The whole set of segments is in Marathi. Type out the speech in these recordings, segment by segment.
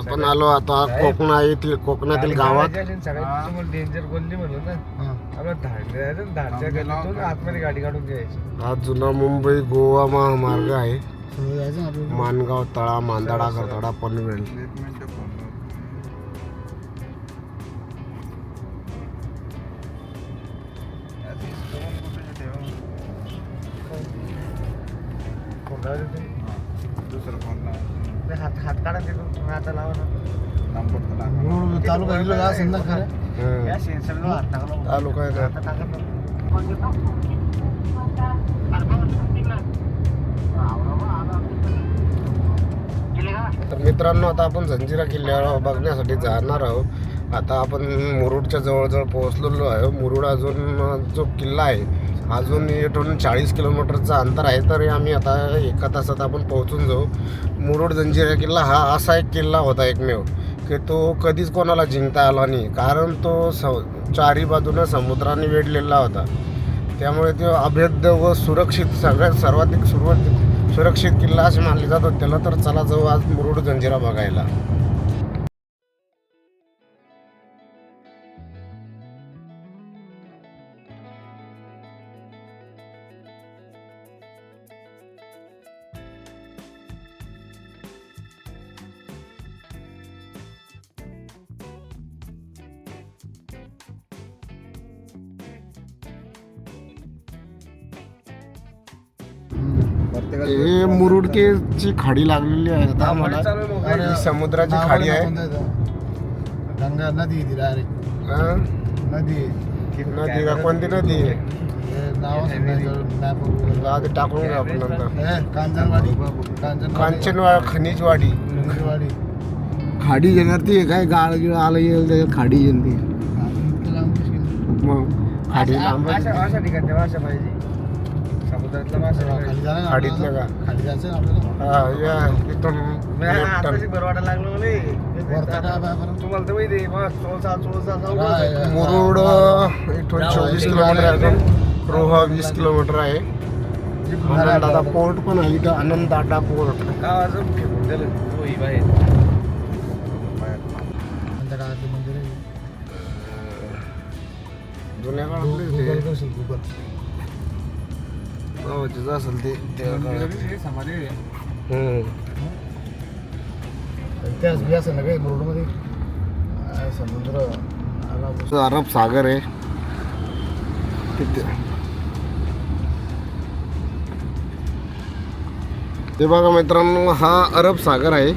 आपण आलो आता कोकणातील गावात. सगळ्यात डेंजर बोलली म्हणून ना आपलं धाडच्या गल्लीतून आतमध्ये गाडी काढून घ्यायची. हा जुना मुंबई गोवा महामार्ग आहे. मानगाव, तळा, मांदाडा, गरताडा, पनवेल. हात काढा तिथून आता लावा ना. तालुका इकडं का समजा खरं या सेन्सरला हात टाकला तालुका आहे का? आता टाकत ना. तर मित्रांनो आता आपण जंजिरा किल्ल्यावर बघण्यासाठी जाणार आहोत. आता आपण मुरुडच्या जवळजवळ पोहोचलेलो आहे. मुरुड अजून जो किल्ला आहे अजून इथून 40 किलोमीटरचं अंतर आहे. तरी आम्ही आता एका तासात आपण पोहोचून जाऊ. मुरुड जंजिरा किल्ला हा असा एक किल्ला होता एकमेव की तो कधीच कोणाला जिंकता आला नाही. कारण तो चारी बाजूनं समुद्राने वेढलेला होता. त्यामुळे तो अभेद्य व सुरक्षित सगळ्यात सर्वाधिक सुरक्षित किल्ला असे मानले जातात त्याला. तर चला जाऊ आज मुरुड जंजिरा बघायला. हे मुरुडची खाडी लागलेली आहे आता आम्हाला. ही समुद्राची खाडी आहे. गंगा नदी डायरेक्ट हा? नदी नदी का कोणती नदी आहे? नाव आधी टाकून घ्या आपण नंतर. कांचनवाडी खनिजवाडी खनिजवाडी खाडी येणार ती काय गाळ गिळ आलं येईल त्याच्यात खाडी येईल ती. मग खाडी लांब अशा ठिकाणी माशा पाहिजे. समुद्रातला माशा पाहिजे. खाडीतलं का? खाली जायचं ना आपल्याला. हा या इथून आताची बरं वाटायला लागलं तुम्हाला तर माहिती आहे. मुरुड इथून 24 किलोमीटर आहे. रोहा 20 किलोमीटर आहे. आनंदादा पोर्ट पण आहे इथं. आनंदादा पोर्ट गावाचं फेकून दिलं होई बाहेर. मंदिर आहे. जुन्या काळातले गुगल जिथं असेल ते त्या काळात. समाधी आहे. इतिहास बी असेल ना काही मुरुडमध्ये. समुद्र आला अरब सागर आहे तिथे. ते बघा मित्रांनो हा अरब सागर आहे.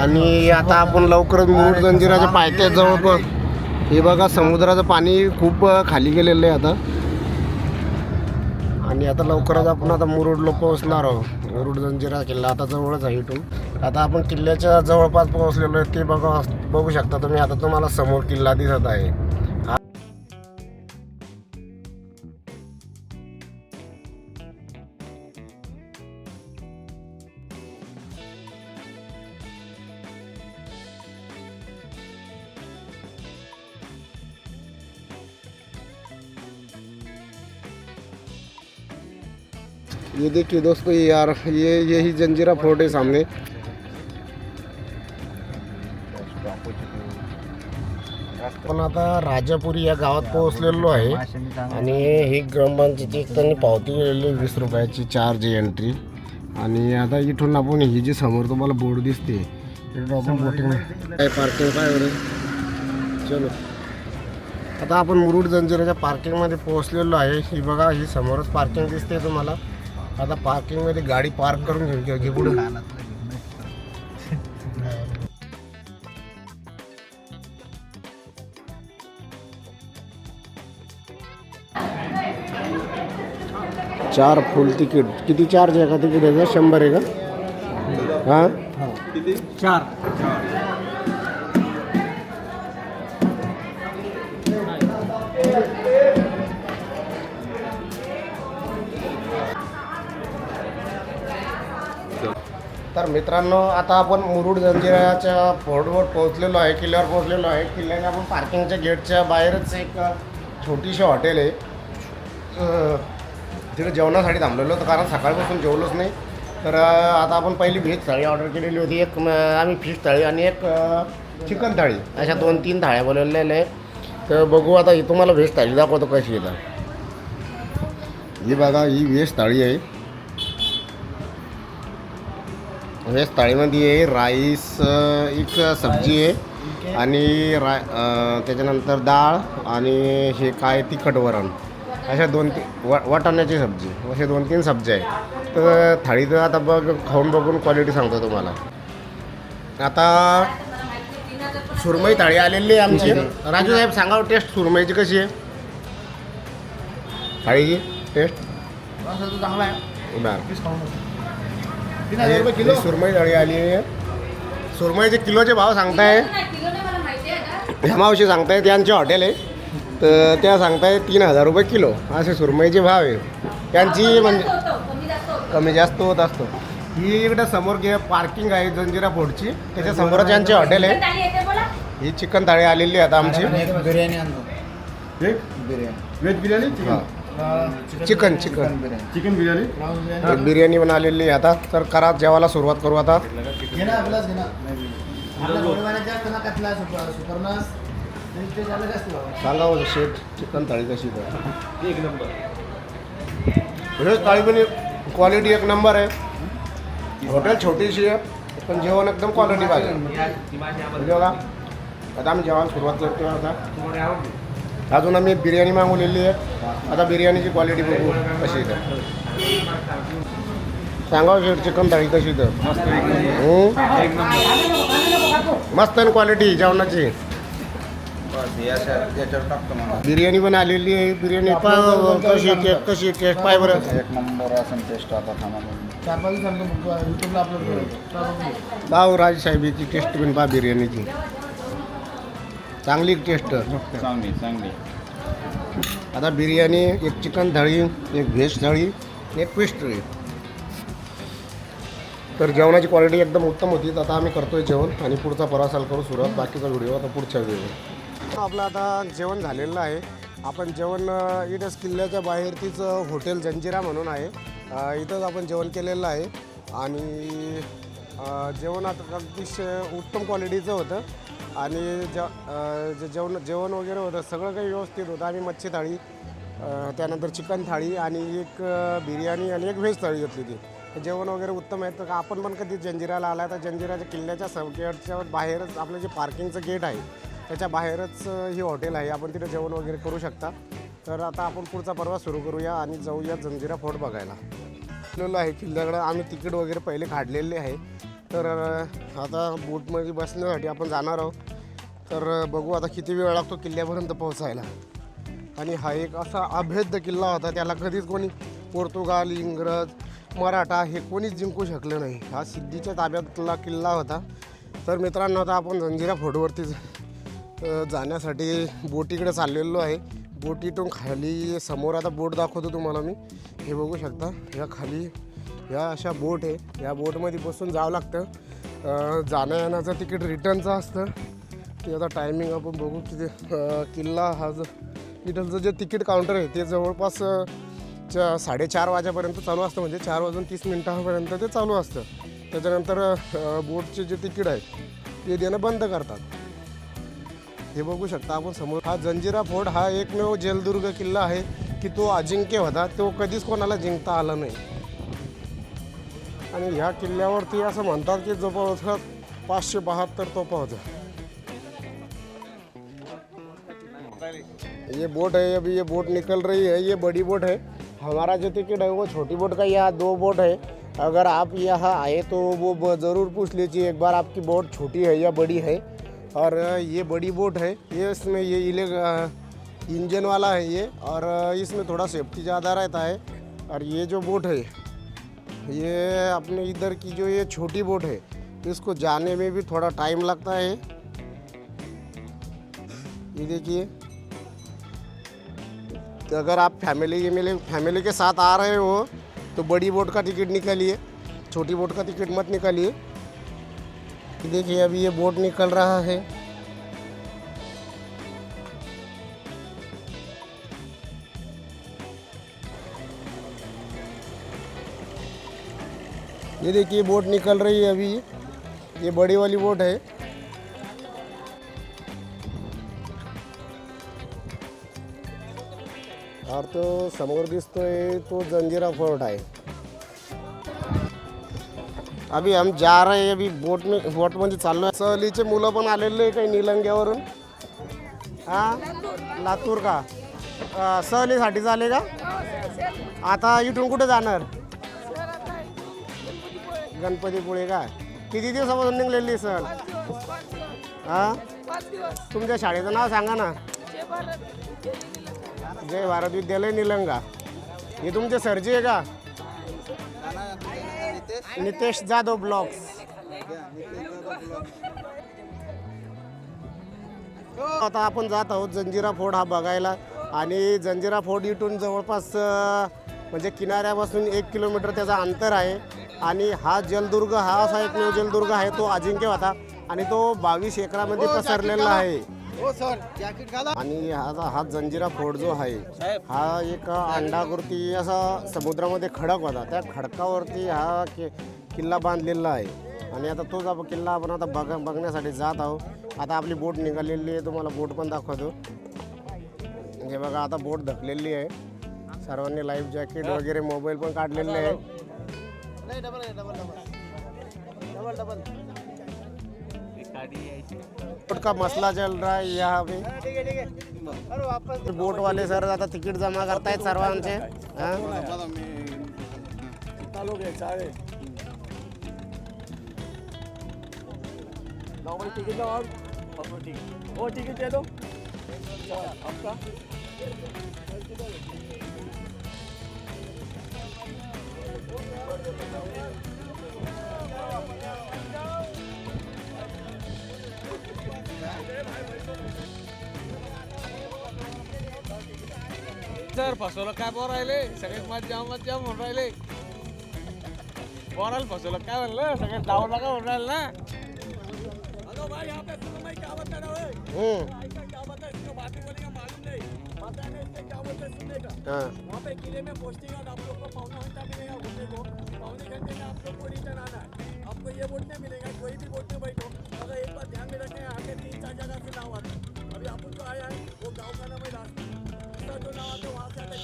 आणि आता आपण लवकरच मुरुड जंजिराच्या पायथ्याजवळ हे बघा समुद्राचं पाणी खूप खाली गेलेलं आहे आता. आणि आता लवकरच आपण आता मुरुडला पोहोचणार आहोत. मुरुड जंजिरा किल्ला आता जवळच आहे इथून. आता आपण किल्ल्याच्या जवळपास पोहोचलेलो आहे. ते बघू शकता तुम्ही. आता तुम्हाला समोर किल्ला दिसत आहे. 'ये देखिए दोस्तों यार यही जंजिरा फोर्ट है सामने. आपण आता राजापुरी या गावात पोहोचलेलो आहे. आणि ही ग्रामपंचायतीची त्यांनी पावती केलेली 20 रुपयाची चार्ज एंट्री. आणि आता इथून आपण ही जी समोर तुम्हाला बोर्ड दिसते इथून आपण बोटिंग काय पार्किंग काय वगैरे. चलो आता आपण मुरुड जंजिराच्या पार्किंगमध्ये पोहोचलेलो आहे. ही बघा ही समोरच पार्किंग दिसते तुम्हाला. आता पार्किंगमध्ये गाडी पार्क करून घेऊ पुढे. चार फुल तिकीट. किती चार्ज आहे का तिकीट? 100 आहे का? हां किती? 4. तर मित्रांनो आता आपण मुरुड जंजिराच्या फोर्टवर पोहोचलेलो आहे. किल्ल्यावर पोहोचलेलो आहे. किल्ल्याच्या आपण पार्किंगच्या गेटच्या बाहेरच एक छोटीशी हॉटेल आहे. तिथे जेवणासाठी थांबलेलो होतो कारण सकाळपासून जेवलोच नाही. तर आता आपण पहिली व्हेज थाळी ऑर्डर केलेली होती. एक आम्ही फिश थाळी आणि एक चिकन थाळी अशा 2-3 थाळ्या बोलवलेल्या आहे. तर बघू आता ही तुम्हाला व्हेज थाळी दाखवतो कशी येतं. ही बघा, ही व्हेज थाळी आहे. व्हेज थाळीमध्ये आहे राईस, एक सब्जी आहे आणि त्याच्यानंतर डाळ आणि हे काय तिखट वरण अशा 2-3 वाटाण्याची सब्जी असे 2-3 सब्जी आहे. तर थाळीचं आता खाऊन बघून क्वालिटी सांगतो तुम्हाला. आता सुरमई थाळी आलेली आहे आमची. राजू साहेब सांगा टेस्ट सुरमईची कशी आहे थाळीची टेस्ट. चांगला आहे. बरं, 3,000 रुपये किलो. सुरमई थाळी आली आहे. सुरमईचे किलोचे भाव सांगताय ह्या मावशी सांगतायत, यांचे हॉटेल आहे तर त्या सांगताय 3,000 रुपये किलो असे सुरमईचे भाव आहे त्यांची. म्हणजे कमी जास्त होत असतो. ही इकडे समोर पार्किंग आहे जंजिरा फोर्टची, त्याच्या समोरच यांचे हॉटेल आहे. ही चिकन थाळी आलेली आहे आता आमची. बिर्याणी आणतो. एक बिर्याणी व्हेज बिर्याणी, चिकन बिर्याणी, एक बिर्याणी पण आलेली आहे. आता तर करा जेवायला सुरुवात करू आता. घे ना आपलाच घे ना. आपल्या गोडवाण्यात जास्त ना कतला सुपरनस ते झालं जास्त भाव. सांगा हो शेठ चिकन थाळी कशी तर. एक नंबर व्हेज थाळी पण क्वालिटी एक नंबर आहे. हॉटेल छोटीशी आहे पण जेवण एकदम क्वालिटी पाहिजे. म्हणजे बघा आता आम्ही जेवण सुरुवात करतो. आता अजून आम्ही बिर्याणी मागवलेली आहे. आता बिर्याणीची क्वालिटी बघू कशी आहे. सांगा शेठ चिकन थाळी कशी तर. मस्त आहे क्वालिटी जेवणाची. बिर्याणी पण आलेली आहे. बिर्याणी कशी टेस्ट पाय बरं. एक नंबर असं टेस्ट आता खाना 4-5 दिवसांना यूट्यूबला अपलोड पाव राज साहेबची टेस्ट पण पहा बिर्याणीची. चांगली टेस्ट चांगली. आता बिर्याणी, एक चिकन थाळी, एक व्हेज थाळी, एक फिश थाळी. तर जेवणाची क्वालिटी एकदम उत्तम होती. आता आम्ही करतोय जेवण आणि पुढचा प्रवासाला करू सुरुवात. बाकीचा व्हिडिओ आता पुढच्या व्हिडिओ. आपलं आता जेवण झालेलं आहे. आपण जेवण इथंच किल्ल्याच्या बाहेर तीच हॉटेल जंजिरा म्हणून आहे, इथंच आपण जेवण केलेलं आहे. आणि जेवण आता अतिशय उत्तम क्वालिटीचं होतं आणि जेवण वगैरे होतं सगळं काही व्यवस्थित होतं. आणि मच्छी थाळी, त्यानंतर चिकन थाळी आणि एक बिर्याणी आणि एक व्हेज थाळी घेतली ती. जेवण वगैरे उत्तम आहे. तर आपण पण कधी जंजिराला आला तर जंजिराच्या किल्ल्याच्या गेटच्या बाहेरच आपलं जे पार्किंगचं गेट आहे त्याच्या बाहेरच ही हॉटेल आहे. आपण तिथे जेवण वगैरे करू शकता. तर आता आपण पुढचा प्रवास सुरू करूया आणि जाऊया जंजिरा फोर्ट बघायला. आलेलो आहे किल्ल्याकडं. आम्ही तिकीट वगैरे पहिले काढलेले आहे. तर आता बोटमध्ये बसण्यासाठी आपण जाणार आहोत. तर बघू आता किती वेळ लागतो किल्ल्यापर्यंत पोहोचायला. आणि हा एक असा अभेद्य किल्ला होता. त्याला कधीच कोणी पोर्तुगाल, इंग्रज, मराठा हे कोणीच जिंकू शकलं नाही. हा सिद्धीच्या ताब्यातला किल्ला होता. तर मित्रांनो आता आपण जंजिरा फोर्टवरती जाण्यासाठी बोटीकडे चाललेलो आहे. बोटीतून खाली समोर आता बोट दाखवतो तुम्हाला मी. हे बघू शकता या खाली या अशा बोट आहे. या बोटमध्ये बसून जावं लागतं. जाण्या येण्याचं तिकीट रिटर्नचं असतं. ते आता टायमिंग आपण बघू किती. किल्ला हा जो इथलचं जे तिकीट काउंटर आहे ते जवळपास 4:30 वाजेपर्यंत चालू असतं. म्हणजे 4:30 ते चालू असतं. त्याच्यानंतर बोटचे जे तिकीट आहे ते देणं बंद करतात. हे बघू शकता आपण समोर. हा जंजिरा फोर्ट हा एकमेव जलदुर्ग किल्ला आहे की तो अजिंक्य होता. तो कधीच कोणाला जिंकता आला नाही. आणि ह्या किल्ल्यावरती असं म्हणतात की जवळपास 572 तोफा होत्या. ये बोट है, अभी ये बोट निकल रही है. ये बड़ी बोट है. हमारा जो टिकट है वो छोटी बोट का. यहाँ 2 बोट है. अगर आप यहाँ आए तो वो ज़रूर पूछ लीजिए एक बार आपकी बोट छोटी है या बड़ी है. और ये बड़ी बोट है. ये इसमें ये इंजन वाला है ये. और इसमें थोड़ा सेफ्टी ज़्यादा रहता है. और ये जो बोट है ये अपने इधर की जो ये छोटी बोट है इसको जाने में भी थोड़ा टाइम लगता है. ये देखिए तो अगर आप फैमिली के साथ आ रहे हो तो बड़ी बोट का टिकट निकालिए. छोटी बोट का टिकट मत निकालिए. देखिए अभी ये बोट निकल रहा है. ये देखिए बोट निकल रही है अभी, ये बड़ी वाली बोट है। और तो समोर दिसतोय तो जंजिरा फोर्ट आहे। अभी हम जा रहे हैं, अभी बोट मध्ये चाललो आहे। सहलीचे मुलं पण आलेले आहे काही निलंग्यावरून। हा लातूर का सहलीसाठी झाले का? आता इथून कुठे जाणार? गणपतीपुळे का? किती दिवसापासून निघलेली सहल? हा तुमच्या शाळेचं नाव सांगा ना। जय भारत विद्यालय निलंगा। हे तुमचे सरजी आहे का? नितेश जाधव ब्लॉग्स। आता आपण जात आहोत जंजिरा फोर्ट हा बघायला। आणि जंजिरा फोर्ट इथून जवळपास म्हणजे किनाऱ्यापासून 1 किलोमीटर त्याचा अंतर आहे। आणि हा जलदुर्ग हा असा एकमेव जलदुर्ग आहे तो अजिंक्य होता आणि तो 22 एकरामध्ये पसरलेला आहे। आणि हा जंजिरा फोर्ट जो आहे हा एक अंडाकृती असा समुद्रामध्ये खडक होता, त्या खडकावरती हा किल्ला बांधलेला आहे। आणि आता तोच किल्ला आपण आता बघण्यासाठी जात आहोत। आता आपली बोट निघालेली आहे, तुम्हाला बोट पण दाखवतो। हे बघा आता बोट धकलेली आहे, सर्वांनी लाईफ जॅकेट वगैरे मोबाईल पण काढलेले आहे। बोट का मसला चल रहा है यहाँ पे। बोट वाले सर आता तिकीट जमा करतायत सर्वांचे। टिकट दे दो आपका। सर फसवलं काय बोल राहिले? सगळ्यात मत जाम म्हणून राहिले। बोराला फसवलं काय म्हणलं? सगळ्यात दावला का म्हणून राहिले ना। हेलो भाई यहाँ पे सुनो मैं क्या बता रहा हूँ। क्या बता है इसको बातें बोलेगा मालूम नहीं, पता नहीं इससे क्या बोलते सुनने का। वहाँ पे किले में पोस्टिंग है, आप लोग को पौना घंटा मिलेगा घूमने को। पौने घंटे में आप लोग को रिटर्न आना है। आपको ये बोट नहीं मिलेगा, कोई भी बोट में बैठो। अगर एक बार ध्यान में रखें आगे 3-4 जगह से नाव आता है। अभी आप जो आया है वो गाँव का नाम है रास्ता, जो नाव आता है वहाँ से आता है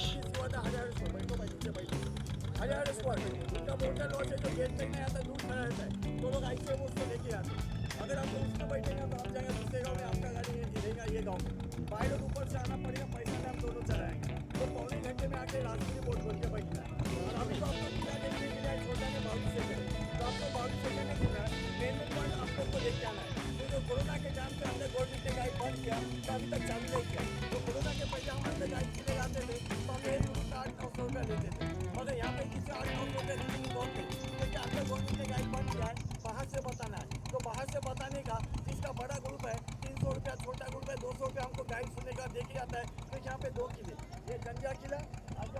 1000 स्क्वायर। उनका बोटल लॉज है जो गेट तक नहीं आता, दूर खड़ा रहता है, तो लोग ऐसे वो उसको लेके आते हैं। अगर आप उसमें बैठेंगे तो आप जाएंगे दूसरे गाँव में, आपका गाड़ी रहेगा ये गाँव में। बाई लोग ऊपर से आना पड़ेगा, पैसा में हम दोनों चलाएंगे। तो पौने घंटे में आके रास्ते में बोट बोल के बैठना है। और अभी तो आपको किला देखने के लिए छोटा के 22 सेकंड, तो आपको 22 सेकंड में कितना है मेन पॉइंट आप लोग को लेके आना है। तो जो कोरोना के टाइम पे हमने गवर्नमेंट ने गाइड बंद किया तो अभी तक चालू नहीं किया। तो कोरोना के पहले हम अंदर गाइड के लिए आते थे तो हम 800-900 रुपये लेते थे, मगर यहाँ पे किसी 800 रुपये लेने की बहुत नहीं, क्योंकि अंदर गवर्नमेंट ने गाइड बंद किया है, बाहर से बताना है। तो बाहर से बताने का जिसका बड़ा ग्रुप है 300 रुपया, छोटा ग्रुप है 200 रुपया हमको गाइड सुनने का दे के आता है। तो यहाँ पे 2 किले, ये गंजा किला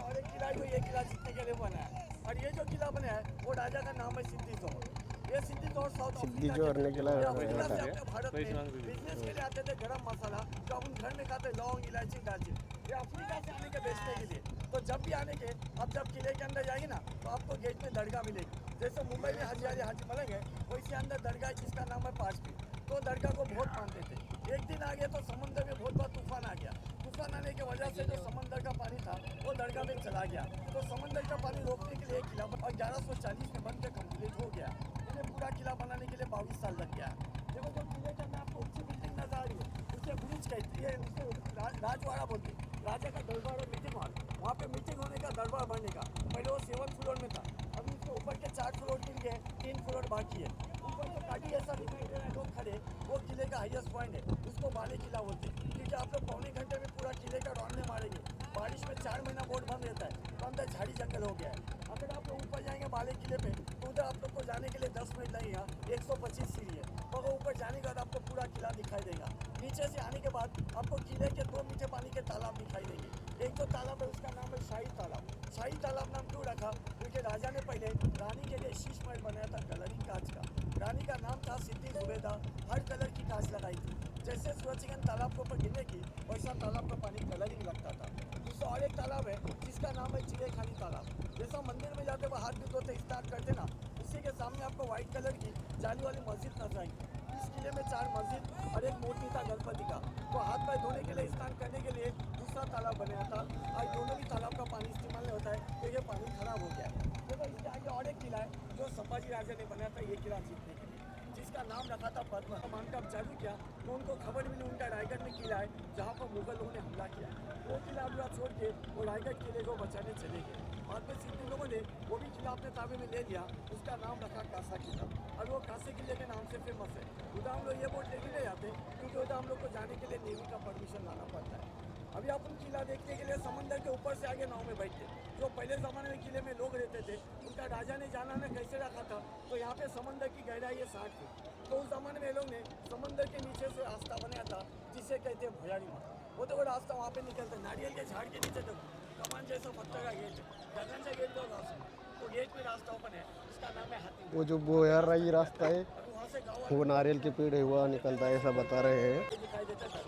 और एक किला है जो ये किला जीतने के लिए बना है। और ये जो किला बना है वो राजा का नाम है सिद्धि जोहर। ये सिद्धि जोहर साउथ सिद्धि जोहर ने किला भारत में बिजनेस के लिए आते थे, गरम मसाला जो हम घर में खाते, लौंग इलायची दालचीनी, ये अफ्रीका से आने के बेचने के लिए। तो जब भी आने के अब जब किले के अंदर जाएंगे ना तो आपको गेट में दरगाह मिलेगी। जैसे मुंबई में हाजी मलेंगे वैसे अंदर दरगाह जिसका नाम है पाचपी। तो दरगाह को बहुत मानते थे। एक दिन आ गया तो समुद्र में बहुत बड़ा तूफान आ गया। तूफान आने की वजह से जो समंदर का पानी था वो दरगाह में चला गया। तो समंदर का पानी रोकने के लिए एक किला और 1140 में बनकर कंप्लीट हो गया। इन्हें पूरा किला बनाने के लिए 22 साल लग गया। देखो जो किले के अंदर आपको ऊंची बिल्डिंग नजर आ रही है उसे बुरुज कहती है, उसको राजवाड़ा बोलते हैं। राजा का दरबार और मीटिंग हॉल, वहाँ पे मीटिंग होने का, दरबार बनने का। पहले वो 7 फ्लोर में था, अभी उसके ऊपर के 4 फ्लोर मिल गए, 3 फ्लोर बाकी है। ऊपर जो काटी ऐसा दिखाई दे रहा है लोग खड़े, वो किले का हाईएस्ट पॉइंट है, उसको बाले किला बोलते हैं। क्योंकि आप लोग पौने घंटे में पूरा किले का राउंड में मारेंगे। बारिश में 4 महीना बोट बंद रहता है तो अंदर झाड़ी जंगल हो गया है। अगर आप लोग ऊपर जाएंगे बाले किले पे तो उधर आप लोग को जाने के लिए 10 मिनट लगेगा, 125 सीढ़ी है। मगर ऊपर जाने के बाद आपको पूरा किला दिखाई देगा। नीचे से आने के बाद आपको किले के 2 मीठे पानी के तालाब दिखाई देंगे। एक जो तालाब है उसका नाम है शाही तालाब। शाही तालाब नाम क्यों रखा? क्योंकि राजा ने पहले रानी के लिए शीश महल बनाया था कलरिंग कांच का। रानी का नाम था सिद्धि जुबेदा, हर कलर की कांच लगाई थी। जैसे सूरजगंज तालाब के ऊपर गिरने की वैसा तालाब का पानी कलरिंग लगता था। दूसरा और एक तालाब है जिसका नाम है चिड़ेखानी तालाब। जैसा मंदिर में जाते हुए हाथ भी धोते स्टार्ट करते ना, उसी के सामने आपको व्हाइट कलर की जाली वाली मस्जिद नजर आएगी। इस किले में 4 मस्जिद और एक मूर्ति था गणपति का। तो हाथ पैर धोने के लिए, स्नान करने के लिए दूसरा तालाब बनाया था। आज दोनों भी तालाब का पानी इस्तेमाल नहीं होता है, तो ये पानी खराब हो गया है। देखो इसके आगे और एक किला है जो संभाजी राजा ने बनाया था ये किला जीतने के लिए, जिसका नाम रखा था पद्म। मान का चालू किया तो उनको खबर भी नहीं, उनका रायगढ़ में किला है जहाँ पर मुगलों ने हमला किया। वो किला अभी छोड़ के वो रायगढ़ किले को बचाने चले गए। बाद में सिद्धी लोगों ने वो भी किला अपने ताबे में ले लिया, उसका नाम रखा कासा किला। और वो कासे किले के नाम से फेमस है। उधर हम लोग ये बोर्ड लेके नहीं जाते क्योंकि उधर हम लोग को जाने के लिए नेवी का परमिशन लाना पड़ता है। अभी अपन किला देखने के लिए समंदर के ऊपर से आगे नाव में बैठते। जो पहले ज़माने में किले में लोग रहते थे, उनका राजा ने जाना ने कैसे रखा था, तो यहाँ पे समंदर की गहराई है 60 फीट। तो उस ज़माने में लोग ने समंदर के नीचे से रास्ता बनाया था, जिसे कहते हैं भुयारी मार्ग। वो तो वो रास्ता वहाँ पे निकलता है, नारियल के झाड़ के नीचे तक कमान जैसा पत्थर का गेट है, गगन से गेट तो रास्ता, तो गेट में रास्ता ओपन है, इसका नाम है हाथी। वो जो बोयाराई रास्ता है वहाँ से गाँव वो नारियल के पेड़ है वहाँ निकलता है, ऐसा बता रहे हैं। दिखाई देता है।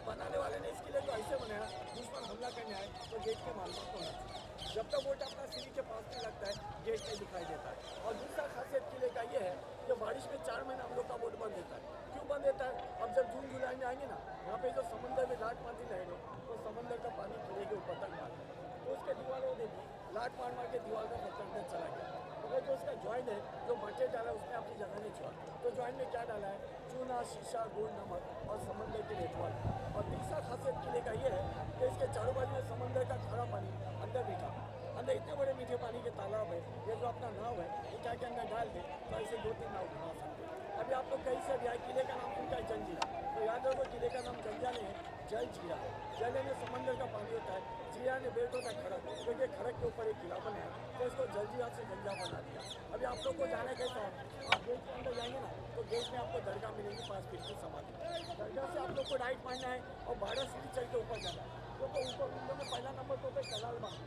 बनाने वाले ने इसके लिए तो ऐसे बनाया, दुश्मन हमला करने आए तो गेट के मालूम को होना चाहिए। जब तक बोट अपना सीढ़ी के पास में लगता है, गेट नहीं दिखाई देता है। और दूसरा खासियत किले का ये है कि बारिश में 4 महीने हम लोग का बोट बंद रहता है। क्यों बंद रहता है? अब जब जून जुलाई में आएंगे ना, यहाँ पे जो समंदर में लाट मारती लहरें, तो समंदर का पानी किले के ऊपर तक मारता है। तो उसके दीवारों देखिए, लाट मार मार के दीवार का पत्थर अंदर चला गया। मगर जो उसका ज्वाइन है, जो मटेरियल डाला है, उसने अपनी जगह नहीं छोड़ा। तो ज्वाइन में क्या डाला है? चूना, शीशा, गुड़, नमक और समंदर के रेतवाल। और तीसरा खासियत किले का ये है कि इसके चारों बाजू में समंदर का खारा पानी अंदर बैठा। अंदर इतने बड़े मीठे पानी के तालाब है, ये जो अपना नाव है उठा के अंदर डाल दे तो ऐसे 2-3 नाव घुमा सकते हैं। अभी आप लोग कहीं से भी आए, किले का नाम सुनता है जंजीरा, तो याद रखो किले का नाम जंजा नहीं है, जल जीरा है। जल में समंदर का पानी होता है, जीरा ने बेट होता है खड़क, क्योंकि खड़क के ऊपर एक किला बना है, तो इसको जलजीरा से जंजा बना दिया। अभी आप लोग को जाना कैसा है, आप गेट के अंदर जाएंगे ना, तो गेट में आपको दरगाह मिलेगी 5 फीट की समाधि। दरगाह से आप लोग को राइट मारना है और 12 सीढ़ी चढ़ के ऊपर जाना है। तो ऊपर विंडो में पहला नंबर तो होता है कलाल बांगड़ी।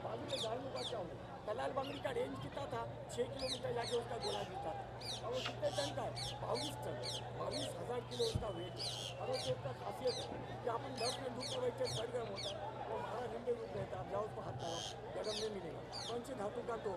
बाजू में गाड़ी का क्या होगा, कलाल बांगड़ी का रेंज कितना था? 6 किलोमीटर जाके उसका गोला गिरता था। और वो कितने टन का है? 22 टन, 22,000 किलो उसका वेट है। और वो चीज़ का खासियत है कि अपन 10 मिनट धूप में बैठे सड़ गर्म होता है, वो हमारा घंटे रूप रहता है। आप जाओ उसको हाथ लगाओ, गर्म नहीं मिलेगा। कौन सी धातु का तो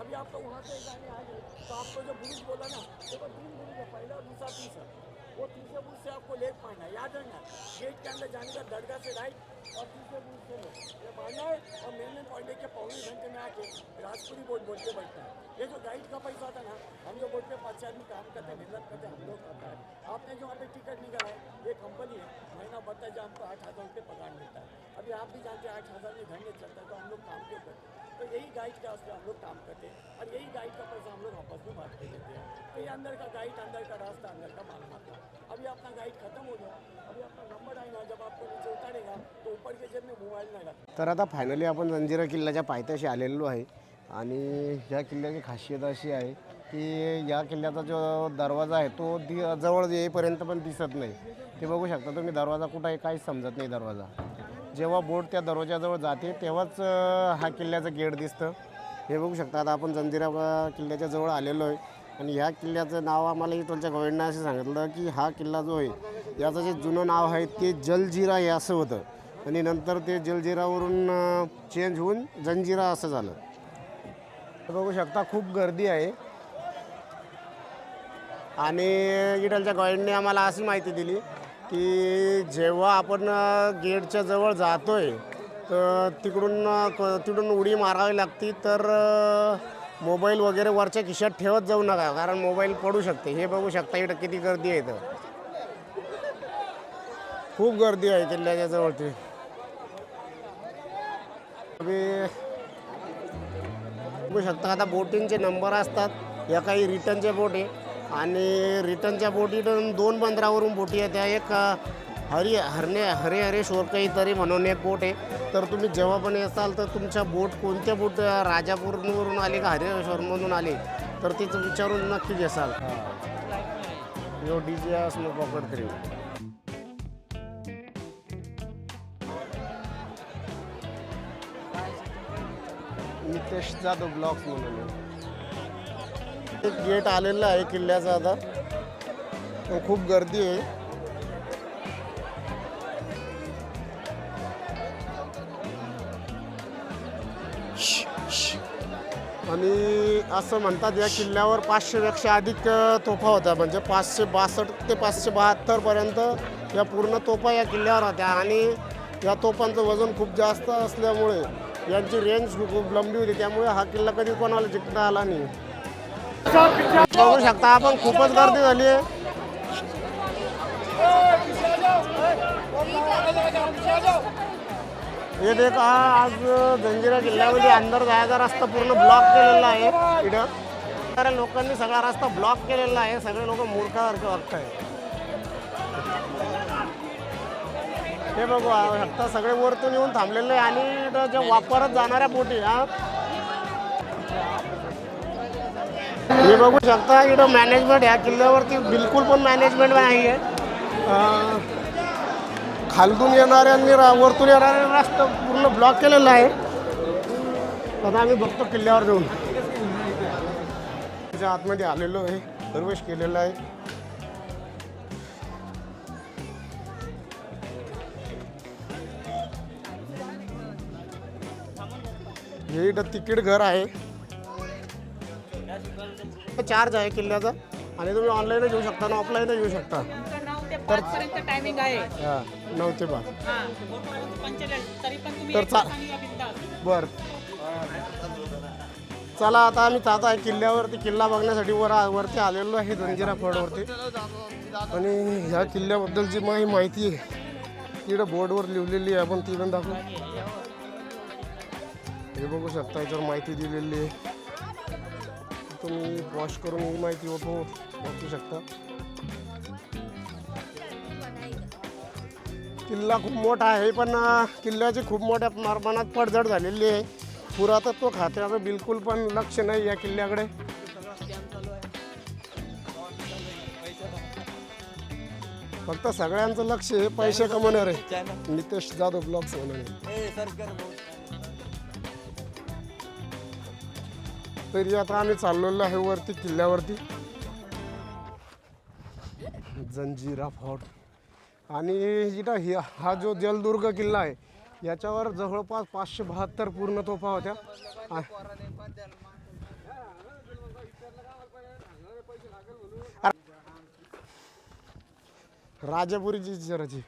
अभी आप लोग वहाँ से जाने आ गए तो आपको जो बुरुज बोला ना, देखो 3 बुरुज है, पहला, दूसरा, तीसरा। वो तीसरे बुरुज से आपको लेक मारना है, याद रखना। गेट के अंदर जाने का दरगाह से राइट और तीसरे बुरुज से लेफ्ट ये मारना है। और मेन पॉइंट के पौने घंटे में आके राजपुरी बोट बोल के बैठता है। ये जो गाइड का पैसा था ना, हम जो बोट पे 5 आदमी काम करते हैं, मेहनत करते हैं, हम लोग करता है। आपने जो वहाँ पे टिकट निकाला है, ये कंपनी है, महीना भरता है जो हमको 8,000 रुपये पगार मिलता है। अभी आप भी जानते हैं 8,000 में घर नहीं चलता है, तो हम लोग काम क्यों करते हैं? तो यही गाइड का उसमें हम लोग काम करते हैं और यही गाइड का पैसा हम लोग आपस में बांट के देते हैं। तो ये अंदर का गाइड, अंदर का रास्ता, अंदर का मालूम आता है। अभी अपना गाइड खत्म हो गया, अभी अपना नंबर आएगा, जब आपको नीचे उतारेगा तो ऊपर के जेब में मोबाईल नाही राहत। तर आता फायनली आपण जंजिरा किल्ल्याच्या पायथ्याशी आलेलो आहे आणि या किल्ल्याची खासियत अशी आहे की या किल्ल्याचा जो दरवाजा आहे तो जवळ येईपर्यंत पण दिसत नाही। ते बघू शकता तुम्ही, दरवाजा कुठं आहे काहीच समजत नाही दरवाजा। जेव्हा बोट त्या दरवाजाजवळ जाते तेव्हाच हा किल्ल्याचं गेट दिसतं। हे बघू शकता, आता आपण जंजिरा किल्ल्याच्या जवळ आलेलो आहे आणि ह्या किल्ल्याचं नाव आम्हाला इथलच्या गाईडनं असं सांगितलं की हा किल्ला जो आहे याचं जे जुनं नाव आहे ते जलजीरा हे असं होतं आणि नंतर ते जलजीरावरून चेंज होऊन जंजिरा असं झालं। बघू शकता खूप गर्दी आहे आणि इथलच्या गाईडने आम्हाला अशी माहिती दिली की जेव्हा आपण गेटच्या जवळ जातोय तर तिकडून उडी मारावी लागती, तर मोबाईल वगैरे वरच्या खिशात ठेवत जाऊ नका, कारण मोबाईल पडू शकते। हे बघू शकता इथं किती गर्दी आहे, इथं खूप गर्दी आहे किल्ल्याच्या जवळची। बघू शकता आता बोटिंगचे नंबर असतात, या काही रिटर्नचे बोट आहे आणि रिटर्नच्या बोटीतून 2 बंदरावरून बोटी येत्या। एक हरेश्वर काहीतरी म्हणून एक बोट आहे, तर तुम्ही जेव्हा पण येसाल तर तुमच्या बोट कोणत्या बोट राजापूरवरून आली का हरेश्वरमधून आली तर तिचं विचारून नक्की घेसाल। यो डीजे असं पकड तरी नितेश जाधव ब्लॉग्स म्हणून एक गेट आलेलं आहे किल्ल्याचा। आता खूप गर्दी आहे, आणि असं म्हणतात या किल्ल्यावर 500पेक्षा अधिक तोफा होत्या, म्हणजे 562 ते 572पर्यंत या पूर्ण तोफा या किल्ल्यावर होत्या. आणि या तोफांचं वजन खूप जास्त असल्यामुळे यांची रेंज खूप लंबी होती, त्यामुळे हा किल्ला कधी कोणाला जिंकता आला नाही. बघू शकता आपण, खूपच गर्दी झाली आहे. हे देख, आज जंजिरा किल्ल्यामध्ये अंदर जायचा रस्ता पूर्ण ब्लॉक केलेला आहे. इथं तर लोकांनी सगळा रस्ता ब्लॉक केलेला आहे. सगळे लोक मूर्खासारखे वागत आहे. हे बघू शकता, सगळे वरतून येऊन थांबलेले आहे. आणि इथं ज्या वापरत जाणाऱ्या बोटी, हे बघू शकता, इथं मॅनेजमेंट ह्या किल्ल्यावरती बिलकुल पण मॅनेजमेंट नाही आहे. खालतून येणाऱ्यांनी वरतून येणाऱ्या रस्ता पूर्ण ब्लॉक केलेला आहे. आता आम्ही बघतो किल्ल्यावर जाऊन. त्याच्या आतमध्ये आलेलो आहे, प्रवेश केलेला आहे. हे इथं तिकीट घर आहे. चार्ज आहे किल्ल्याचा, आणि तुम्ही ऑनलाईन घेऊ शकता ना ऑफलाईन घेऊ शकता. 5 पर्यंत टायमिंग आहे. 9 ते 5. तरी पण तुम्ही तर बर, चला आता आम्ही जात आहे किल्ल्यावरती. किल्ला बघण्यासाठी वरती आलेलो आहे जंजिरा फोर्टवरती. आणि ह्या किल्ल्याबद्दलची माहिती आहे तिकडं बोर्डवर लिहिलेली आहे, आपण ती पण दाखवू. हे बघू शकता, याच्यावर माहिती दिलेली आहे. तुम्ही वॉश करून ही माहिती वाचू शकता. किल्ला खूप मोठा आहे, पण किल्ल्याची खूप मोठ्या प्रमाणात पडझड झालेली आहे. पुरातत्व खात्याचं बिलकुल पण लक्ष नाही या किल्ल्याकडे. फक्त सगळ्यांचं लक्ष हे पैसे कमवणार आहे. नितेश जाधव ब्लॉग्स म्हणून. तरी आता आम्ही चाललेलो आहे वरती किल्ल्यावरती, जंजिरा फोर्ट. आणि इथं हा जो जलदुर्ग किल्ला आहे याच्यावर जवळपास 572 पूर्ण तोफा होत्या. राजापुरीची जराची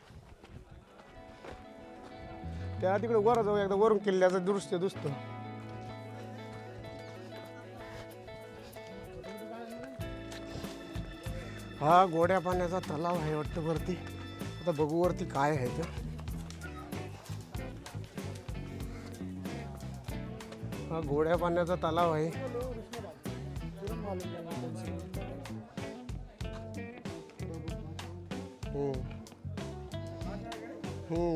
त्या तिकडे वर जाऊ, एकदा वरून किल्ल्याचं दृश्य दिसतं. हा गोड्या पाण्याचा तलाव आहे वाटतं वरती. आता बघू वरती काय आहे ते. हा गोड्या पाण्याचा तलाव आहे.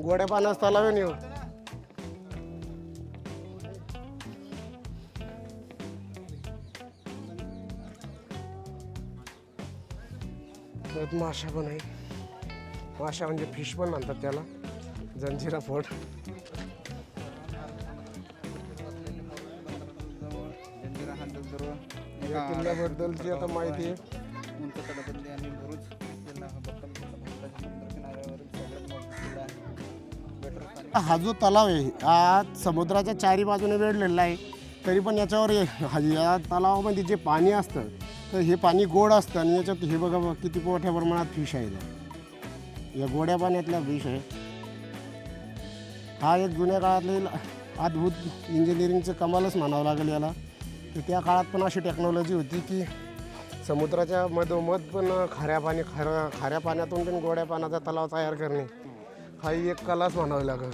गोड्या पाण्याचा तलाव आहे ना. माशा पण आहे. माशा म्हणजे फिश पण म्हणतात त्याला. जंजिरा फोर्ट. या किल्ल्याबद्दलची आता माहिती आहे. हा जो तलाव आहे हा समुद्राच्या चारी बाजूने वेढलेला आहे. तरी पण याच्यावर या तलावामध्ये जे पाणी असतं तर हे पाणी गोड असतं. आणि याच्यात हे बघा किती मोठ्या प्रमाणात फिश आहेत. या गोड्या पाण्यातल्या फिश आहे. हा एक जुन्या काळातले अद्भुत इंजिनिअरिंगचं कमालच म्हणावं लागेल याला. तर त्या काळात पण अशी टेक्नॉलॉजी होती की समुद्राच्या मधोमध पण खाऱ्या पाण्यातून पण गोड्या पाण्याचा तलाव तयार करणे हा एक कलाच म्हणावी लागेल.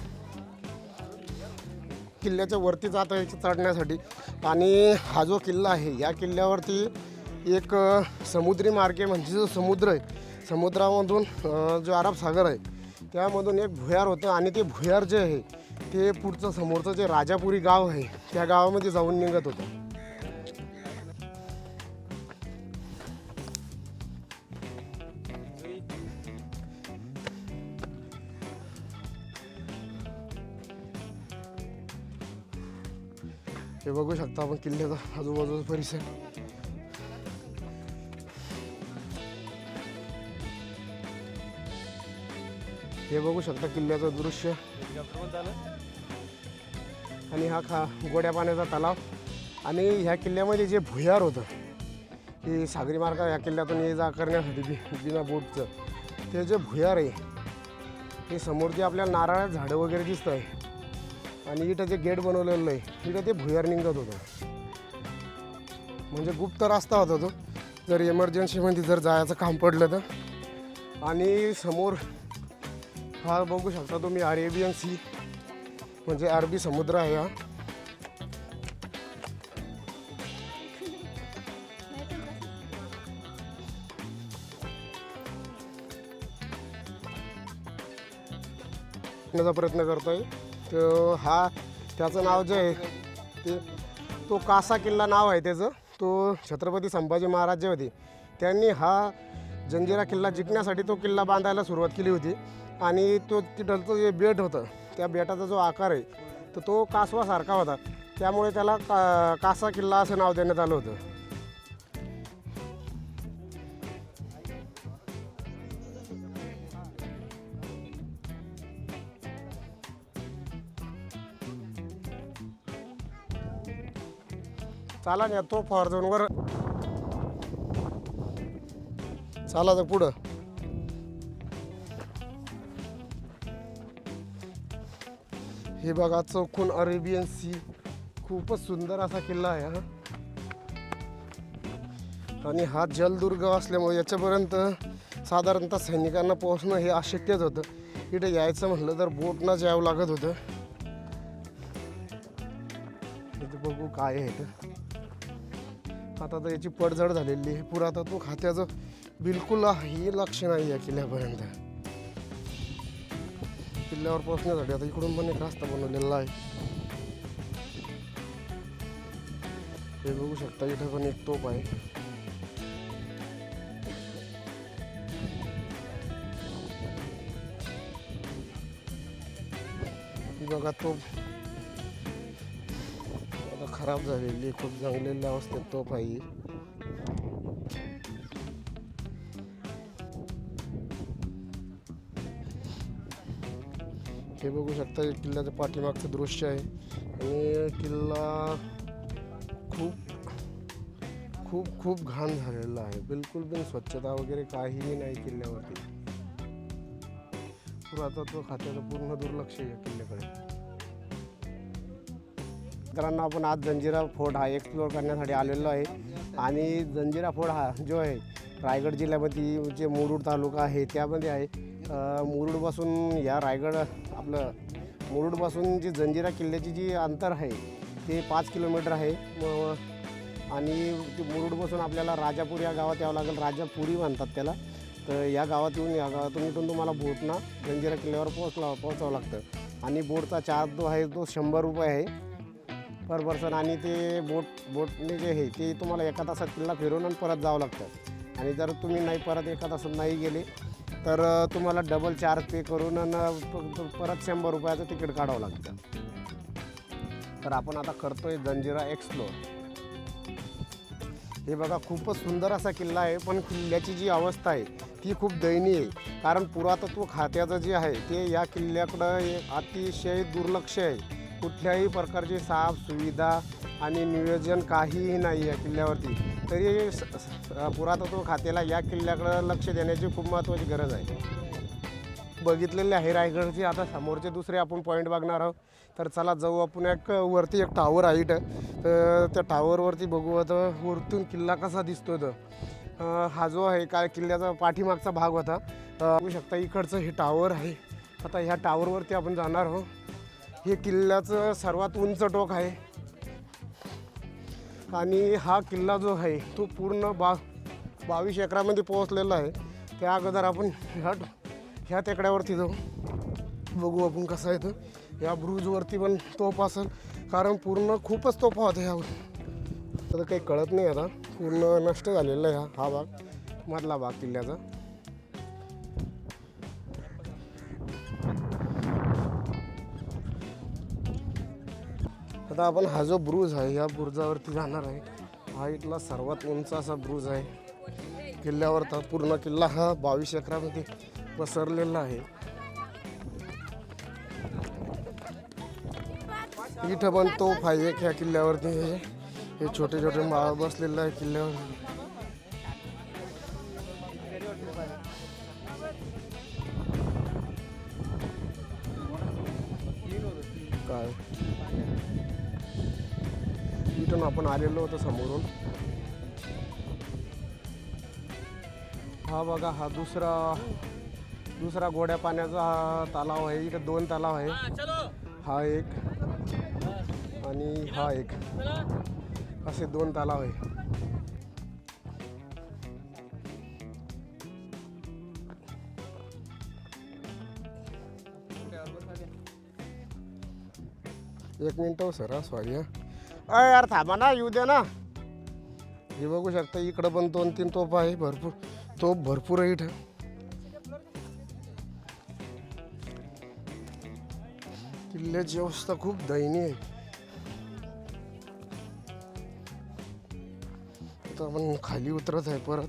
किल्ल्याच्या वरती जात आहे चढण्यासाठी. आणि हा जो किल्ला आहे या किल्ल्यावरती एक समुद्री मार्गे म्हणजे जो समुद्र आहे समुद्रामधून जो अरब सागर आहे त्यामधून एक भुयार होतं. आणि ते भुयार जे आहे ते पुढचं समोरचं जे राजापुरी गाव आहे त्या गावामध्ये जाऊन निघत होतं. हे बघू शकता आपण किल्ल्याचा आजूबाजूचा परिसर. हे बघू शकता किल्ल्याचं दृश्य. आणि हा गोड्या पाण्याचा तलाव. आणि ह्या किल्ल्यामध्ये जे भुयार होतं की सागरी मार्ग ह्या किल्ल्यातून ये जा करण्यासाठी बिना बोटचं ते जे भुयार आहे ते समोर जे आपल्याला नारळात झाडं वगैरे दिसतं आहे आणि इथं जे गेट बनवलेलं आहे इथं ते भुयार निघत होतं. म्हणजे गुप्त रस्ता होता तो, जर इमर्जन्सीमध्ये जर जायचं काम पडलं तर. आणि समोर हा बघू शकता तुम्ही अरेबियन सी म्हणजे अरबी समुद्र आहे हा. प्रयत्न करतोय तर हा त्याचं नाव जे आहे ते तो कासा किल्ला नाव आहे त्याचं. तो छत्रपती संभाजी महाराज जे होते त्यांनी हा जंजिरा किल्ला जिंकण्यासाठी तो किल्ला बांधायला सुरुवात केली होती. आणि तो तिथलचं जे बेट होतं त्या बेटाचा जो आकार आहे तर तो कासवासारखा होता, त्यामुळे त्याला कासा किल्ला असं नाव देण्यात आलं होतं. चाला ना तो फॉर झोनवर चाला तर पुढं. हे बघा चौकोन अरेबियन सी खूपच सुंदर असा किल्ला आहे हा. आणि हा जलदुर्ग असल्यामुळे याच्यापर्यंत साधारणतः सैनिकांना पोहोचणं हे अशक्यच होतं. इथे यायचं म्हटलं तर बोटनंच यावं लागत होतं. इथे बघू काय आहे इथं. आता तर याची पडझड झालेली आहे. पुरातत्व खात्याचं बिलकुलही लक्ष नाही या किल्ल्यापर्यंत. किल्ल्यावर पोहोचण्यासाठी आता इकडून पण एक रस्ता बनवलेला आहे. हे बघू शकता इथं पण एक तोफ आहे. बघा तोफ आता खराब झालेली, खूप जंगलेल्या अवस्थेत तोफ आहे. हे बघू शकता हे किल्ल्याच्या पाठीमागचं दृश्य आहे. आणि किल्ला खूप खूप खूप घाण झालेला आहे. बिलकुल पण स्वच्छता वगैरे काहीही नाही किल्ल्यावरती. पुरातत्व खात्याचं पूर्ण दुर्लक्ष आहे या किल्ल्याकडे. मित्रांनो आपण आज जंजिरा फोर्ट हा एक्सप्लोअर करण्यासाठी आलेलो आहे. आणि जंजिरा फोर्ट हा जो आहे रायगड जिल्ह्यामध्ये जे मुरुड तालुका आहे त्यामध्ये आहे. मुरुडपासून या रायगड आपलं मुरुडपासून जी जंजिरा किल्ल्याची जी अंतर आहे ते 5 किलोमीटर आहे. आणि मुरुडपासून आपल्याला राजापूर या गावात यावं लागेल. राजापुरी म्हणतात त्याला. तर या गावातून इथून तुम्हाला बोटना जंजिरा किल्ल्यावर पोहोचावं लागतं. आणि बोटचा चार्ज जो आहे तो 100 रुपये आहे पर पर्सन. आणि ते बोटने जे आहे ते तुम्हाला एका तासात किल्ला फिरवून आणि परत जावं लागतं. आणि जर तुम्ही परत एका तासात नाही गेले तर तुम्हाला डबल चार्ज पे करून परत 100 रुपयाचं तिकीट काढावं लागतं. तर आपण आता करतोय जंजिरा एक्सप्लोअर. हे बघा खूपच सुंदर असा किल्ला आहे, पण किल्ल्याची जी अवस्था आहे ती खूप दयनीय आहे. कारण पुरातत्व खात्याचं जे आहे ते या किल्ल्याकडं अतिशय दुर्लक्ष आहे. कुठल्याही प्रकारची साफ सुविधा आणि नियोजन काहीही नाही या किल्ल्यावरती. तरी पुरातत्व खात्याला या किल्ल्याकडं लक्ष देण्याची खूप महत्त्वाची गरज आहे. बघितलेले आहे रायगडचे. आता समोरचे दुसरे आपण पॉईंट बघणार आहोत. तर चला जाऊ आपण. वरती एक टावर आहे तर त्या टावरवरती बघू आता वरतून किल्ला कसा दिसतो. तर हा जो आहे काय किल्ल्याचा पाठीमागचा भाग होता. बघू शकता इकडचं हे टावर आहे. आता ह्या टावरवरती आपण जाणार आहोत. हे किल्ल्याचं सर्वात उंच टोक आहे. आणि हा किल्ला जो आहे तो पूर्ण 22 एकरामध्ये पोहोचलेला आहे. त्या अगोदर आपण ह्या टेकड्यावरती जाऊ. बघू आपण कसं आहे. तर या ब्रूजवरती पण तोफ असेल, कारण पूर्ण खूपच तोफा होत्या ह्यावर. तर काही कळत नाही आता. पूर्ण नष्ट झालेला आहे हा भाग, मधला भाग किल्ल्याचा. आता आपण हा जो ब्रूज आहे या ब्रुजावरती जाणार आहे. हा इथला सर्वात उंच असा ब्रूज आहे किल्ल्यावरचा. पूर्ण किल्ला हा 22 एकरामध्ये पसरलेला आहे. इथं पण तोफ आहे ह्या किल्ल्यावरती. हे छोटे छोटे माळ बसलेले आहे किल्ल्यावर. काय इथून आपण आलेलो होतो समोरून. हा बघा, हा दुसरा गोड्या पाण्याचा तलाव आहे. इथे 2 तलाव आहे, हा एक आणि हा एक, असे 2 तलाव आहे. एक मिनिट हो सर, सॉरी. अय यार थांबा ना, येऊ द्या ना. हे बघू शकता इकडं पण 2-3 तोफ आहे, भरपूर आहे इथं. किल्ल्याची अवस्था खूप दयनीय आहे. आता आपण खाली उतरत आहे परत.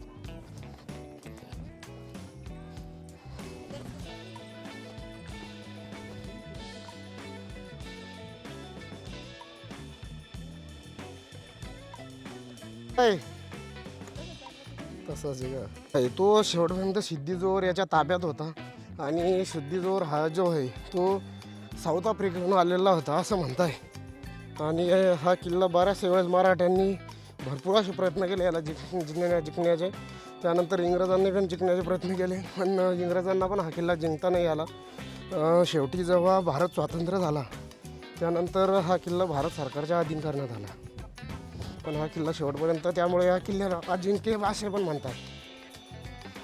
तसाच आहे तो शेवटपर्यंत सिद्धीजोर याच्या ताब्यात होता. आणि सिद्धीजोर हा जो आहे तो साऊथ आफ्रिकेतून आलेला होता असं म्हणताय. आणि हा किल्ला बऱ्याच वेळेस मराठ्यांनी भरपूर असे प्रयत्न केले याला जिंकण्याचे. त्यानंतर इंग्रजांनी पण जिंकण्याचे प्रयत्न केले, पण इंग्रजांना पण हा किल्ला जिंकता नाही आला. शेवटी जेव्हा भारत स्वातंत्र्य झाला त्यानंतर हा किल्ला भारत सरकारच्या अधीन करण्यात आला. पण हा किल्ला शेवटपर्यंत, त्यामुळे या किल्ल्याला अजिंक्य असे पण म्हणतात.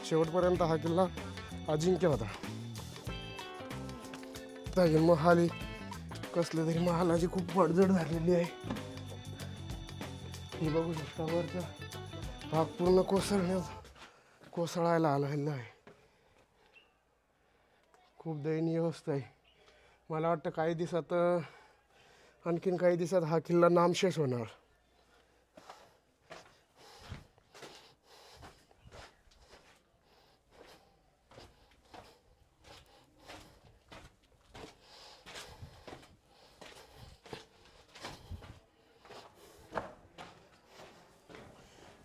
शेवटपर्यंत हा किल्ला अजिंक्य होता. हे महाल कसले तरी महालाची खूप पडझड झालेली आहे. हे बघू शकता वरचा भाग पूर्ण कोसळायला आलेला आहे. खूप दयनीय अवस्था आहे. मला वाटतं काही दिवसात, आणखीन काही दिवसात हा किल्ला नामशेष होणार.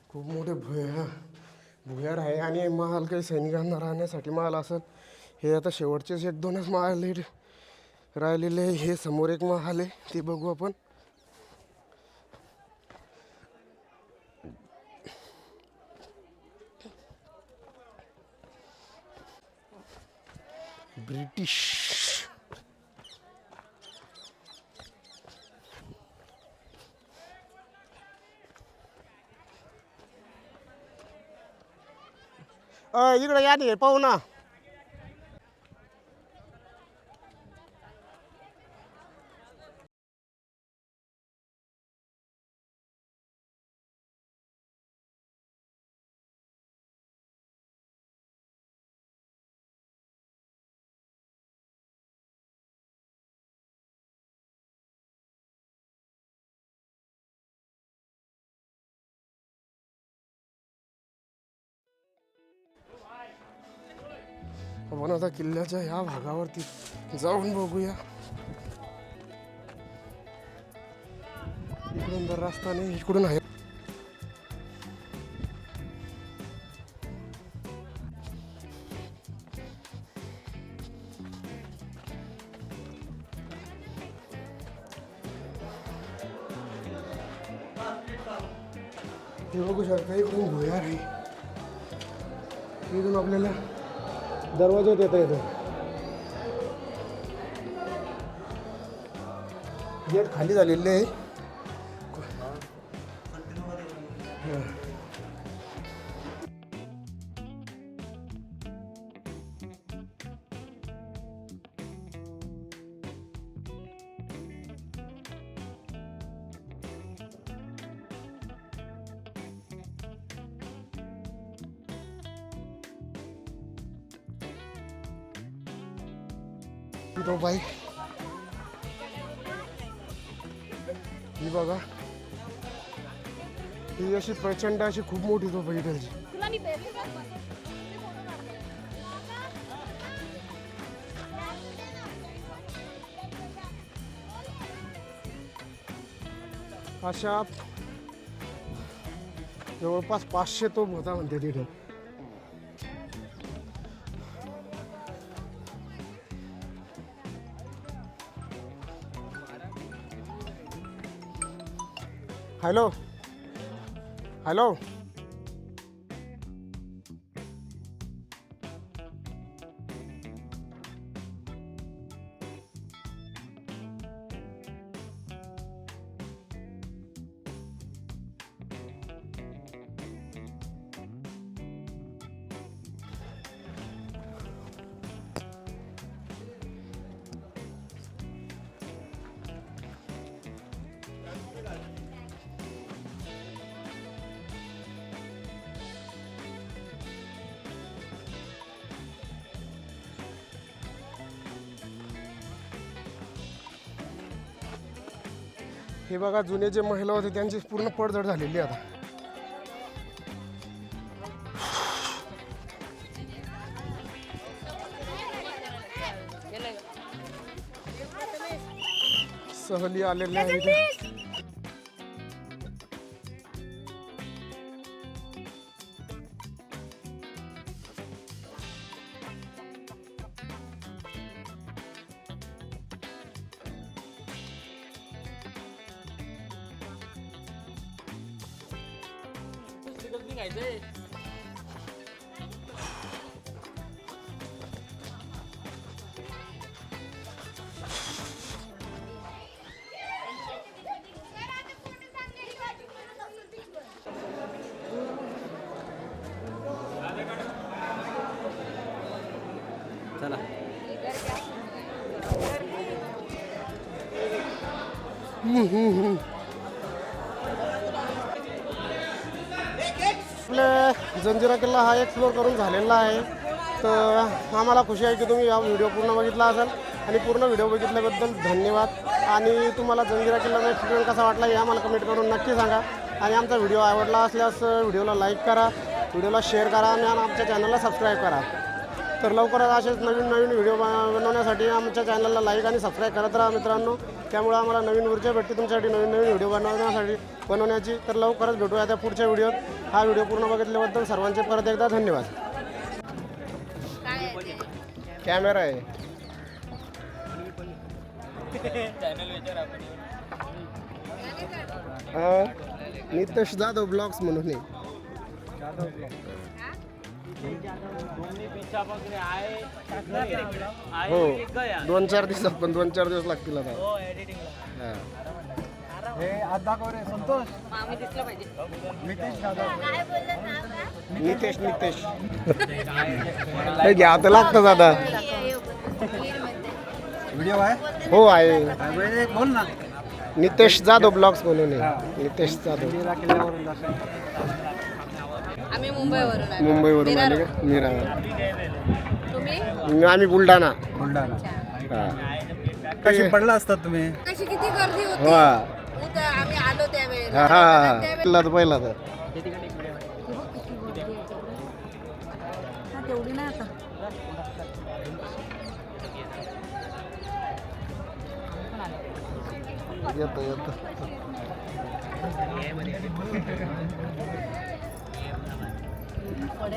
खूप मोठे भुयार आहे आणि महाल काही सैनिकांना राहण्यासाठी महाल असेल. हे आता शेवटचेच 1-2च महाल राहिलेले. हे समोर एक महाल आहे, ते बघू आपण. ब्रिटिश इकडे या नाही पाहू ना. आपण आता किल्ल्याच्या ह्या भागावरती जाऊन बघूया. इकडून तर रस्ता नाही, इकडून आहे. हे बघू शकता इकडून भुयार आहे. इथून आपल्याला दरवाजात येता येतं. गेट खाली झालेले आहे. तो बाई ही बघा, ही अशी प्रचंड अशी खूप मोठी तो बाई त्याची. अशा जवळपास 500 तोफ होता म्हणते तिथे. हॅलो हॅलो हे बघा, जुने जे महिला होते त्यांची पूर्ण पडझड झालेली आता. सहली आलेल्या आहेत इथे. चला आपल्या जंजिरा किल्ला हा एक्सप्लोर करून झालेला आहे. तर आम्हाला खुशी आहे की तुम्ही हा व्हिडिओ पूर्ण बघितला असाल आणि पूर्ण व्हिडिओ बघितल्याबद्दल धन्यवाद. आणि तुम्हाला जंजिरा किल्ल्याचा एक्सपिरियन्स कसा वाटला हे आम्हाला कमेंट करून नक्की सांगा. आणि आमचा व्हिडिओ आवडला असल्यास व्हिडिओला लाईक करा, व्हिडिओला शेअर करा आणि आमच्या चॅनलला सबस्क्राईब करा. तर लवकरच असेच नवीन नवीन व्हिडिओ बनवण्यासाठी आमच्या चॅनलला लाईक आणि सबस्क्राईब करत राहा मित्रांनो. त्यामुळे आम्हाला नवीन ऊर्जा भेटते तुमच्यासाठी नवीन नवीन व्हिडिओ बनवण्याची. तर लवकरच भेटूया त्या पुढच्या व्हिडिओत. हा व्हिडिओ पूर्ण बघितल्याबद्दल सर्वांचे परत एकदा धन्यवाद. कॅमेरा आहे. नितेश जाधव ब्लॉग्स म्हणून हो 2-4 दिवसात, पण 2-4 दिवस लागतील आता. नितेश घ्या आता लागतं दादा. व्हिडिओ आहे. हो आहे. बोल ना. नितेश जाधव ब्लॉग्स म्हणून नितेश जाधव. आम्ही मुंबईवरून आलो. मुंबईवरून आले का? मीरा. तुम्ही आम्ही बुलढाणा. बुलढाणा. कशी पडला असतात तुम्ही? कशी किती गर्दी होती. वा उद्या आम्ही आलो त्यावेळेला. हा पहिला तर तेवढी नाही आता. येतं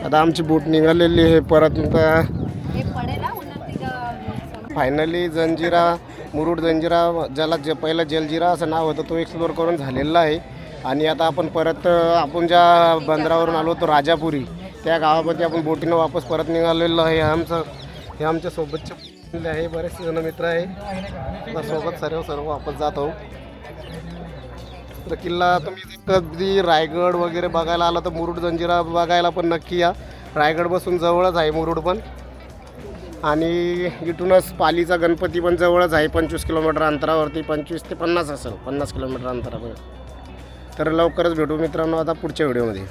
आता आमची बोट निघालेली आहे परत. हे पडेल हा उन्हात. फायनली जंजिरा, मुरुड जंजिरा, ज्याला पहिलं जलजिरा असं नाव होतं, तो एक्सप्लोर करून झालेला आहे. आणि आता आपण परत आपण ज्या बंदरावरून आलो होतो राजापुरी, त्या गावामध्ये आपण बोटीनं वापस परत निघालेलो आहे. हे आमच्या सोबतचे आहे, बरेचसे जण मित्र आहे सोबत सर्व वापस जात आहोत. तर किल्ला तुम्ही कधी रायगड वगैरे बघायला आला तर मुरुड जंजिरा बघायला पण नक्की या. रायगड बसून जवळच आहे मुरुड पण. आणि इथूनच पालीचा गणपती पण जवळच आहे, 25 किलोमीटर अंतरावरती. 25 ते 50 असेल, 50 किलोमीटर अंतरावर. तर लवकरच भेटू मित्रांनो आता पुढच्या व्हिडिओमध्ये.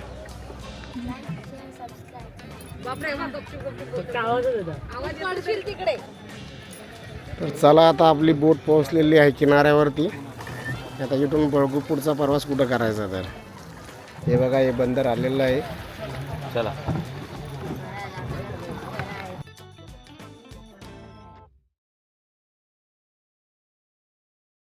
तर चला आता आपली बोट पोहोचलेली आहे किनाऱ्यावरती. आता इथून बघू पुढचा प्रवास कुठं करायचा. तर हे बघा, हे बंदर आलेलं आहे. चला.